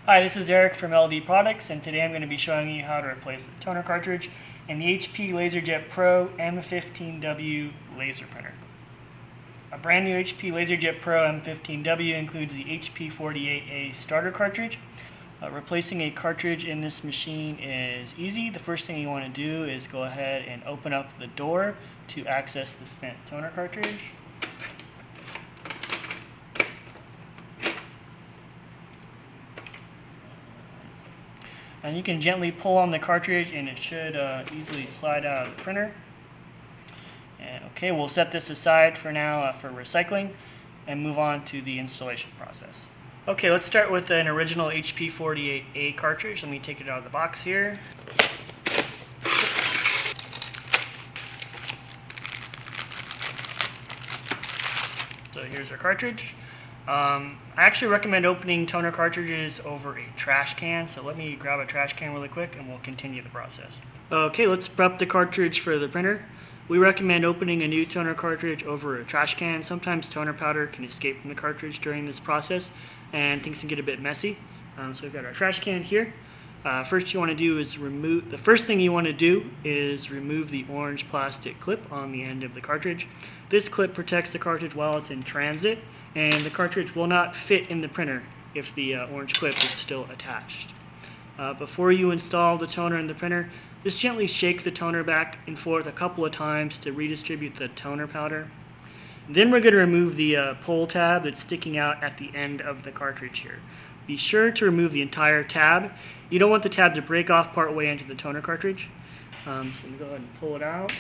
Hi, this is Eric from LD Products, and today I'm going to be showing you how to replace the toner cartridge in the HP LaserJet Pro M15w laser printer. A brand new HP LaserJet Pro M15w includes the HP 48A starter cartridge. Replacing a cartridge in this machine is easy. The first thing you want to do is go ahead and open up the door to access the spent toner cartridge. And you can gently pull on the cartridge and it should easily slide out of the printer. And okay, we'll set this aside for now for recycling and move on to the installation process. Okay, let's start with an original HP 48A cartridge. Let me take it out of the box here. So here's our cartridge. I actually recommend opening toner cartridges over a trash can, so let me grab a trash can really quick and we'll continue the process. Okay, let's prep the cartridge for the printer. We recommend opening a new toner cartridge over a trash can. Sometimes toner powder can escape from the cartridge during this process and things can get a bit messy. So we've got our trash can here. The first thing you want to do is remove the orange plastic clip on the end of the cartridge. This clip protects the cartridge while it's in transit, and the cartridge will not fit in the printer if the orange clip is still attached. Before you install the toner in the printer, just gently shake the toner back and forth a couple of times to redistribute the toner powder. Then we're going to remove the pull tab that's sticking out at the end of the cartridge here. Be sure to remove the entire tab. You don't want the tab to break off part way into the toner cartridge. So I'm going to go ahead and pull it out.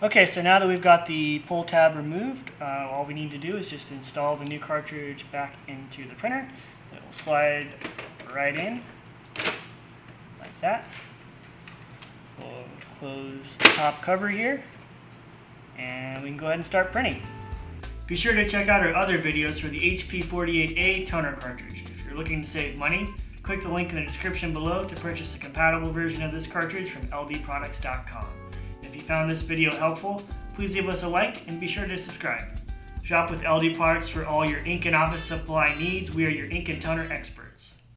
Okay, so now that we've got the pull tab removed, all we need to do is just install the new cartridge back into the printer. It will slide right in, like that. We'll close the top cover here, and we can go ahead and start printing. Be sure to check out our other videos for the HP 48A toner cartridge. If you're looking to save money, click the link in the description below to purchase a compatible version of this cartridge from ldproducts.com. If you found this video helpful, please leave us a like and be sure to subscribe. Shop with LD Products for all your ink and office supply needs. We are your ink and toner experts.